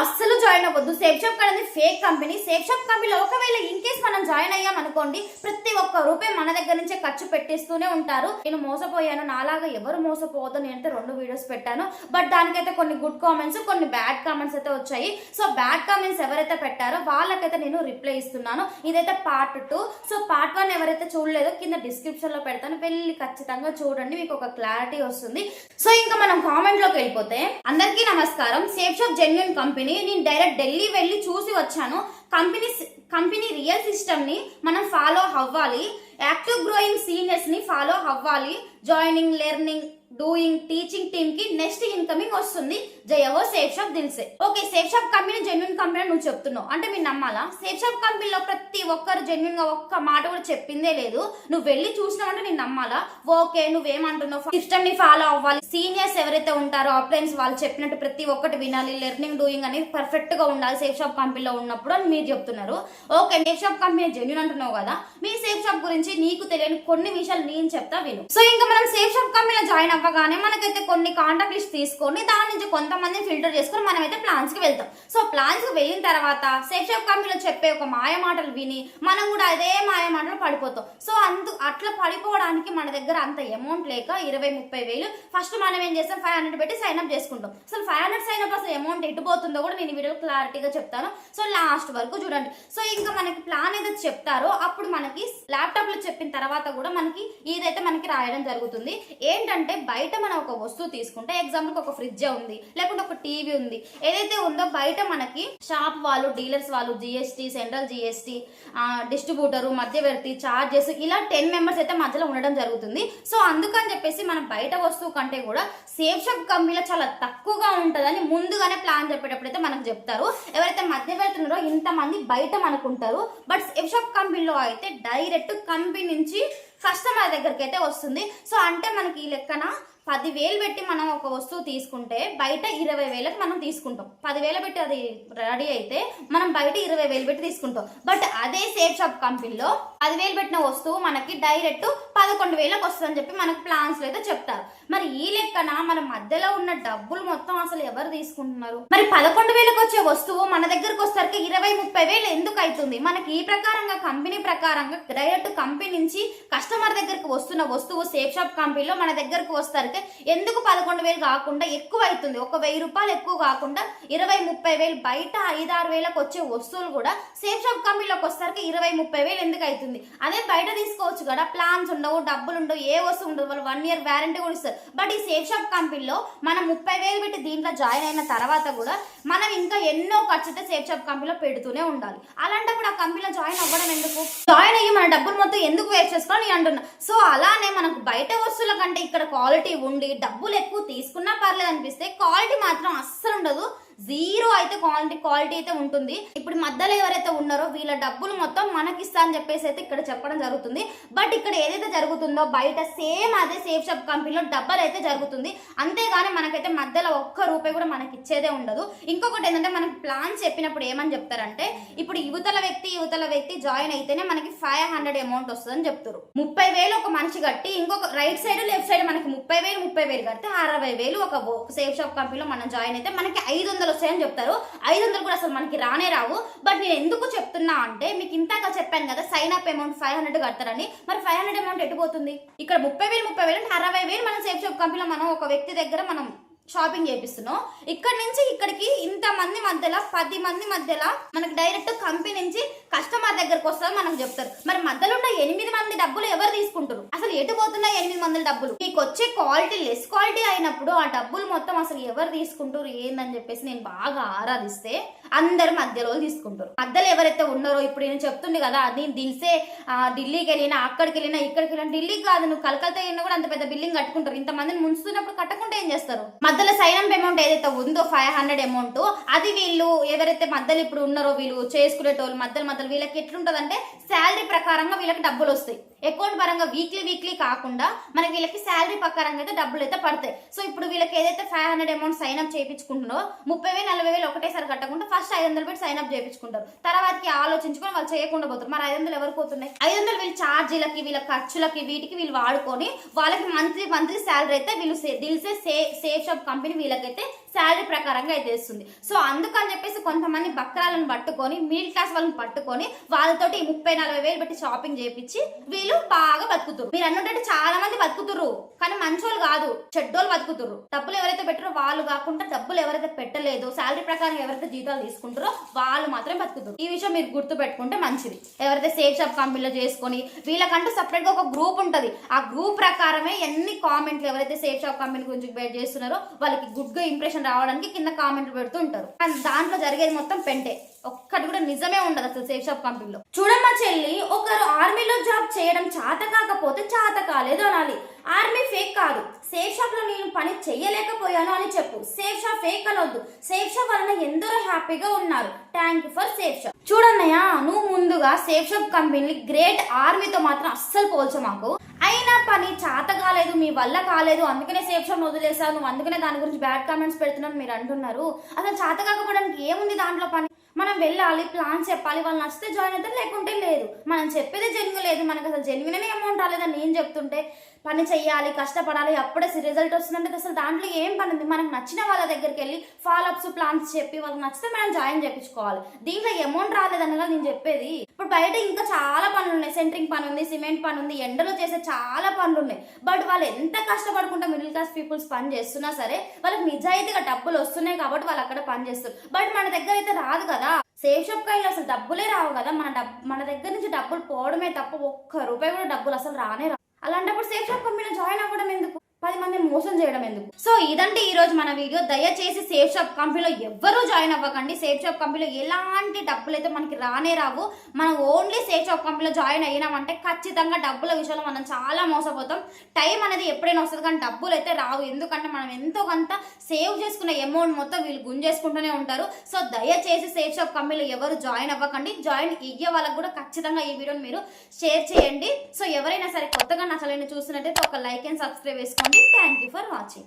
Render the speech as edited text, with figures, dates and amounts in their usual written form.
అస్సలు జాయిన్ అవ్వద్దు. Safe shop అనేది ఫేక్ కంపెనీ. సేఫ్ షాప్ కంపెనీలో ఒకవేళ ఇన్ కేస్ మనం జాయిన్ అయ్యాం అనుకోండి, ప్రతి ఒక్క రూపాయి మన దగ్గర నుంచే ఖర్చు పెట్టేస్తూనే ఉంటారు. నేను మోసపోయాను, నాలాగా ఎవరు మోసపోవద్దు. నేనైతే 2 వీడియోస్ పెట్టాను. బట్ దానికైతే కొన్ని గుడ్ కామెంట్స్, కొన్ని బ్యాడ్ కామెంట్స్ అయితే వచ్చాయి. సో బ్యాడ్ కామెంట్స్ ఎవరైతే పెట్టారో వాళ్ళకైతే నేను రిప్లై ఇస్తున్నాను. ఇదైతే పార్ట్ 2. సో పార్ట్ 1 ఎవరైతే చూడలేదో కింద డిస్క్రిప్షన్ లో పెడతాను, వెళ్ళి ఖచ్చితంగా చూడండి, మీకు ఒక క్లారిటీ వస్తుంది. సో ఇంకా మనం కామెంట్ లోకి వెళ్ళిపోతే, అందరికీ నమస్కారం. Safe shop genuine company. నేను డైరెక్ట్ ఢిల్లీ వెళ్ళి చూసి వచ్చాను. కంపెనీ రియల్ సిస్టమ్ ని మనం ఫాలో అవ్వాలి. యాక్టివ్ గ్రోయింగ్ సీనియర్స్ ని ఫాలో అవ్వాలి. Joining, learning, doing, teaching team కి నెక్స్ట్ ఇన్కమింగ్ వస్తుంది. జయవో సేఫ్ షాప్ దిల్సే. Okay, Safe Shop company genuine company నువ్వు చెప్తున్నావు అంటే మీరు నమ్మాలా? సేఫ్ షాప్ కంపెనీలో ప్రతి ఒక్కరు జెన్యూన్ గా ఒక్క మాట కూడా చెప్పిందే లేదు. నువ్వు వెళ్ళి చూసినావు అంటే నేను నమ్మాలా? ఓకే, నువ్వేమంటున్నావు? సిస్టమ్ ని ఫాలో అవ్వాలి. సీనియర్స్ ఎవరైతే ఉంటారో అప్లయన్స్ వాళ్ళు చెప్పినట్టు ప్రతి ఒక్కటి వినాలి. లెర్నింగ్, డూయింగ్ అనేది పర్ఫెక్ట్ గా ఉండాలి సేఫ్ షాప్ కంపెనీలో ఉన్నప్పుడు అని మీరు చెప్తున్నారు. Okay, Safe Shop company genuine అంటున్నావు కదా, మీ సేఫ్ షాప్ గురించి నీకు తెలియని కొన్ని విషయాలు నేను చెప్తా విను. సో ఇంకా మనం సేఫ్ షాప్ కంపెనీలో జాయిన్ అవ్వగానే మనకైతే కొన్ని కాంటాక్ట్ లిస్ట్ తీసుకొని దాని నుంచి కొంతమందిని ఫిల్టర్ చేసుకొని మనమైతే ప్లాన్స్ కి వెళ్తాం. సో ప్లాన్స్ కి వెళ్ళిన తర్వాత సేఫ్ షాప్ కంపెనీలో చెప్పే ఒక మాయ మాటలు విని మనం కూడా అదే మాయ మాటలు పడిపోతాం. సో అట్లా పడిపోవడానికి మన దగ్గర అంత అమౌంట్ లేక 20-30 వేలు ఫస్ట్ మనం ఏం చేస్తాం, 500 పెట్టి సైన్ అప్ చేసుకుంటాం. అసలు 500 సైన్ అప్ అసలు అమౌంట్ ఎటు పోతుందో కూడా నేను వీడియో క్లారిటీగా చెప్తాను. సో లాస్ట్ వరకు చూడండి. సో ఇంకా మనకి ప్లాన్ ఏదైతే చెప్తారో అప్పుడు మనకి ల్యాప్టాప్ లో చెప్పిన తర్వాత కూడా మనకి ఇదైతే మనకి రాయడం జరుగుతుంది. ఏంటంటే బయట మనం ఒక వస్తువు తీసుకుంటే, ఎగ్జాంపుల్ ఒక ఫ్రిడ్జ్ ఉంది, లేకుంటే ఒక టీవీ ఉంది, ఏదైతే ఉందో బయట మనకి షాప్ వాళ్ళు, డీలర్స్ వాళ్ళు, జిఎస్టీ, సెంట్రల్ జిఎస్టీ, డిస్ట్రిబ్యూటర్, మధ్యవర్తి, చార్జెస్, ఇలా 10 మెంబర్స్ అయితే మధ్యలో ఉండడం జరుగుతుంది. సో అందుకని చెప్పేసి మనం బయట వస్తువు కంటే కూడా సేఫ్ షాప్ కంపెనీలో చాలా తక్కువగా ఉంటుందని ముందుగానే ప్లాన్ చెప్పేటప్పుడు అయితే మనకు చెప్తారు. ఎవరైతే మధ్యవర్తి ఉన్నారో ఇంతమంది బయట మనకుంటారు. బట్ సేఫ్ షాప్ కంపెనీలో అయితే డైరెక్ట్ కంపెనీ నుంచి కస్టమర్ దగ్గరికి అయితే వస్తుంది. సో అంటే మనకి ఈ లెక్కన 10,000 పెట్టి మనం ఒక వస్తువు తీసుకుంటే బయట 20,000కి మనం తీసుకుంటాం. 10,000 పెట్టి అది రెడీ అయితే మనం బయట 20,000 పెట్టి తీసుకుంటాం. బట్ అదే సేఫ్ షాప్ కంపెనీలో 10,000 పెట్టిన వస్తువు మనకి డైరెక్ట్ 11,000కి వస్తుందని చెప్పి మనకు ప్లాన్స్ లో అయితే చెప్తారు. మరి ఈ లెక్కన మన మధ్యలో ఉన్న డబ్బులు మొత్తం అసలు ఎవరు తీసుకుంటున్నారు? మరి 11,000కి వచ్చే వస్తువు మన దగ్గరకు వచ్చేసరికి 20-30 వేలు ఎందుకు అవుతుంది? మనకి ఈ ప్రకారంగా కంపెనీ ప్రకారంగా డైరెక్ట్ కంపెనీ నుంచి కస్టమర్ దగ్గరకు వస్తున్న వస్తువు సేఫ్ షాప్ కంపెనీలో మన దగ్గరకు వస్తారు ఎందుకు 11,000 కాకుండా ఎక్కువ అవుతుంది? ఒక 1,000 రూపాయలు ఎక్కువ కాకుండా 20-30 వేలు. బయట 5-6 వేలకు వచ్చే వస్తువులు కూడా సేఫ్ షాప్ కంపెనీలోకి వస్తారు 20-30 వేలు ఎందుకు అవుతుంది? అదే బయట తీసుకోవచ్చు కదా, ప్లాన్స్ ఉండవు, డబ్బులు ఉండవు, ఏ వస్తువు ఉండదు, వాళ్ళు 1 year వ్యారంటీ కూడా ఇస్తారు. బట్ ఈ సేఫ్ షాప్ కంపెనీలో మనం 30,000 పెట్టి దీంట్లో జాయిన్ అయిన తర్వాత కూడా మనం ఇంకా ఎన్నో ఖర్చు అయితే సేఫ్ షాప్ కంపెనీలో పెడుతూనే ఉండాలి. అలాంటప్పుడు ఆ కంపెనీలో జాయిన్ అవ్వడం ఎందుకు? జాయిన్ అయ్యి మన డబ్బులు మొత్తం ఎందుకు వేస్ట్ చేసుకోవాలి నేను అంటున్నా. సో అలానే మనకు బయట వస్తువుల కంటే ఇక్కడ క్వాలిటీ ఉండి డబ్బులు ఎక్కువ తీసుకున్నా పర్లేదు అనిపిస్తే క్వాలిటీ మాత్రం అస్సలు ఉండదు. జీరో అయితే క్వాలిటీ అయితే ఉంటుంది. ఇప్పుడు మధ్యలో ఎవరైతే ఉన్నారో వీళ్ళ డబ్బులు మొత్తం మనకిస్తా అని చెప్పేసి అయితే ఇక్కడ చెప్పడం జరుగుతుంది. బట్ ఇక్కడ ఏదైతే జరుగుతుందో బయట సేమ్ అదే సేఫ్ షాప్ కంపెనీలో డబ్బులు అయితే జరుగుతుంది. అంతేగాని మనకైతే మధ్యలో ఒక్క రూపాయి కూడా మనకి ఇచ్చేదే ఉండదు. ఇంకొకటి ఏంటంటే మనకి ప్లాన్ చెప్పినప్పుడు ఏమని చెప్తారంటే, ఇప్పుడు యువతల వ్యక్తి జాయిన్ అయితేనే మనకి 500 అమౌంట్ వస్తుందని చెప్తారు. 30,000 ఒక మనిషి కట్టి ఇంకొక రైట్ సైడ్ లెఫ్ట్ సైడ్ మనకి 30,000 కడితే 60,000 ఒక సేఫ్ షాప్ కంపెనీలో మనం జాయిన్ అయితే మనకి 500 వస్తాయని చెప్తారు. 500 కూడా అసలు మనకి రానే రావు. బట్ నేను ఎందుకు చెప్తున్నా అంటే, మీకు ఇంతగా చెప్పాను కదా సైన్ అప్ అమౌంట్ 500 కడతారని. మరి 500 అమౌంట్ ఎటుపోతుంది? ఇక్కడ 30,000 అంటే 60,000 మనం సేఫ్ షాప్ కంపెనీలో మనం ఒక వ్యక్తి దగ్గర మనం షాపింగ్ చేపిస్తున్నాం. ఇక్కడ నుంచి ఇక్కడికి ఇంతమంది మధ్యలో 10 మంది మధ్యలో మనకి డైరెక్ట్ కంపెనీ నుంచి కస్టమర్ దగ్గరకు వస్తుందని మనకు చెప్తారు. మరి మధ్యలో ఉన్న 8 మంది డబ్బులు ఎవరు తీసుకుంటారు? అసలు ఎటు పోతున్నాయి 8 మంది డబ్బులు? మీకు వచ్చే క్వాలిటీ లెస్ క్వాలిటీ అయినప్పుడు ఆ డబ్బులు మొత్తం అసలు ఎవరు తీసుకుంటారు ఏందని చెప్పేసి నేను బాగా ఆరాధిస్తే అందరు మధ్యలో తీసుకుంటారు. మధ్యలో ఎవరైతే ఉన్నారో ఇప్పుడు నేను చెప్తుంది కదా, నేను దిల్సే ఢిల్లీకి వెళ్ళినా, అక్కడికి వెళ్ళినా, ఇక్కడికి వెళ్ళినా, ఢిల్లీకి కాదు నువ్వు కలకత్తా వెళ్ళినా కూడా అంత పెద్ద బిల్డింగ్ కట్టుకుంటారు. ఇంతమందిని ముంచుతున్నప్పుడు కట్టకుండా ఏం చేస్తారు? మధ్యలో సైన్ అప్ అమౌంట్ ఏదైతే ఉందో 500 అమౌంట్, అది వీళ్ళు ఎవరైతే మధ్యలో ఇప్పుడు ఉన్నారో వీళ్ళు చేసుకునేటోళ్ళు మధ్యలో వీళ్ళకి ఎట్లుంటదంటే శాలరీ ప్రకారంగా వీళ్ళకి డబ్బులు వస్తాయి. అకౌంట్ పరంగా వీక్లీ కాకుండా మనకి వీళ్ళకి శాలరీ ప్రకారంగా అయితే డబ్బులు అయితే పడతాయి. సో ఇప్పుడు వీళ్ళకి ఏదైతే 500 అమౌంట్ సైన్ అప్ చేయించుకుంటున్నారో 30,000 40,000 ఒకటేసారి కట్టకుండా ఫస్ట్ 500 పెట్టి సైన్ అప్ చేయించుకుంటారు. తర్వాతకి ఆలోచించుకొని వాళ్ళు చేయకుండా పోతారు. మరి 500 ఎవరు పోతున్నాయి? 500 వీళ్ళ ఛార్జీలకి, వీళ్ళ ఖర్చులకి, వీటికి వీళ్ళు వాడుకొని వాళ్ళకి మంత్లీ శాలరీ అయితే వీళ్ళు దిల్సే సేఫ్ షాప్ కంపెనీ వీళ్ళకైతే శాలరీ ప్రకారంగా అయితే ఇస్తుంది. సో అందుకని చెప్పేసి కొంతమంది బక్రాలను పట్టుకొని, మిడిల్ క్లాస్ వాళ్ళని పట్టుకొని వాళ్ళతోటి 30,000-40,000 పెట్టి షాపింగ్ చేయించి వీళ్ళు బాగా బతుకుతారు. మీరు అన్నట్టు చాలా మంది బతుకుతురు, కానీ మంచోళ్ళు కాదు, చెడ్డోళ్ళు బతుకుతురు. డబ్బులు ఎవరైతే పెట్టారో వాళ్ళు కాకుండా డబ్బులు ఎవరైతే పెట్టలేదో, శాలరీ ప్రకారం ఎవరైతే జీతాలు తీసుకుంటారో వాళ్ళు మాత్రమే బతుకుతారు. ఈ విషయం మీరు గుర్తు పెట్టుకుంటే మంచిది. ఎవరైతే సేఫ్ షాప్ కంపెనీలో చేసుకొని వీళ్ళకంటూ సపరేట్ గా ఒక గ్రూప్ ఉంటది. ఆ గ్రూప్ ప్రకారమే ఎన్ని కామెంట్లు ఎవరైతే సేఫ్ షాప్ కంపెనీ గురించి బేట్ చేస్తున్నారో వాళ్ళకి గుడ్ గా ఇంప్రెషన్ రావడానికి కింద కామెంట్లు పెడుతూ ఉంటారు. కానీ దాంట్లో జరిగేది మొత్తం పెంటే, ఒక్కటి కూడా నిజమే ఉండదు అసలు సేఫ్ షాప్ కంపెనీలో. చూడమ్మా చెల్లి, ఒకరు ఆర్మీలో జాబ్ చేయడం చేత కాకపోతే చేత కాలేదు అనాలి. ఆర్మీ ఫేక్ కాదు. సేఫ్ షాప్ లో నేను పని చెయ్యలేకపోయాను అని చెప్పు. సేఫ్ షాప్ ఫేక్ అనొద్దు. సేఫ్ షాప్ వలన ఎందరో హ్యాపీగా ఉన్నారు. Thank you for Safe Shop. చూడన్నయ్య, నువ్వు ముందుగా సేఫ్ షాప్ కంపెనీ గ్రేట్, ఆర్మీతో మాత్రం అస్సలు పోల్చ మాకు. అయినా పని చేత కాలేదు, మీ వల్ల కాలేదు, అందుకనే సేఫ్ షాప్ వదిలేసావు, నువ్వు అందుకనే దాని గురించి బ్యాడ్ కామెంట్స్ పెడుతున్నాను మీరు అంటున్నారు. అసలు చేత కాకపోవడానికి ఏముంది దాంట్లో పని? మనం వెళ్ళాలి, ప్లాన్ చెప్పాలి, వాళ్ళు నచ్చితే జాయిన్ అవుతారు, లేకుంటే లేదు. మనం చెప్పేది జెన్యున్ లేదు, మనకు అసలు జెన్యున్ అమౌంట్ రాలేదని నేను చెప్తుంటే పని చెయ్యాలి, కష్టపడాలి, అప్పుడే రిజల్ట్ వస్తుందంటే అసలు దాంట్లో ఏం పని ఉంది? మనకు నచ్చిన వాళ్ళ దగ్గరికి వెళ్ళి ఫాలోఅప్స్ ప్లాన్స్ చెప్పి వాళ్ళకి నచ్చితే మనం జాయిన్ చేయించుకోవాలి. దీంట్లో అమౌంట్ రాలేదనగా నేను చెప్పేది. ఇప్పుడు బయట ఇంకా చాలా పనులు ఉన్నాయి. సెంటరింగ్ పని ఉంది, సిమెంట్ పని ఉంది, ఎండలో చేసే చాలా పనులు ఉన్నాయి. బట్ వాళ్ళు ఎంత కష్టపడుకుంటే మిడిల్ క్లాస్ పీపుల్స్ పని చేస్తున్నా సరే వాళ్ళకి నిజాయితీగా డబ్బులు వస్తున్నాయి కాబట్టి వాళ్ళు అక్కడ పని చేస్తారు. బట్ మన దగ్గర అయితే రాదు కదా. సేఫ్ షాప్ కైనా అసలు డబ్బులే రావు కదా. మన దగ్గర నుంచి డబ్బులు పోవడమే తప్ప ఒక్క రూపాయి కూడా డబ్బులు అసలు రానే రావు. అలాంటప్పుడు సేఫ్ షాప్ కంపెనీలో జాయిన్ అవ్వడం ఎందుకు? 10 మందిని మోసం చేయడం ఎందుకు? సో ఇదంటే ఈ రోజు మన వీడియో. దయచేసి సేఫ్ షాప్ కంపెనీలో ఎవ్వరూ జాయిన్ అవ్వకండి. సేఫ్ షాప్ కంపెనీలో ఎలాంటి డబ్బులు అయితే మనకి రానే రావు. మనం ఓన్లీ సేఫ్ షాప్ కంపెనీలో జాయిన్ అయినామంటే ఖచ్చితంగా డబ్బుల విషయంలో మనం చాలా మోసపోతాం. టైం అనేది ఎప్పుడైనా వస్తుంది, కానీ డబ్బులు అయితే రావు. ఎందుకంటే మనం ఎంతో కొంత సేవ్ చేసుకున్న అమౌంట్ మొత్తం వీళ్ళు గుంజేసుకుంటూనే ఉంటారు. సో దయచేసి సేఫ్ షాప్ కంపెనీలో ఎవరు జాయిన్ అవ్వకండి. జాయిన్ అయ్యే వాళ్ళకు కూడా ఖచ్చితంగా ఈ వీడియోని మీరు షేర్ చేయండి. సో ఎవరైనా సరే కొత్తగా నా ఛానల్ని చూస్తున్నట్టయితే ఒక లైక్ అండ్ సబ్స్క్రైబ్ చేసుకోండి. Thank you for watching.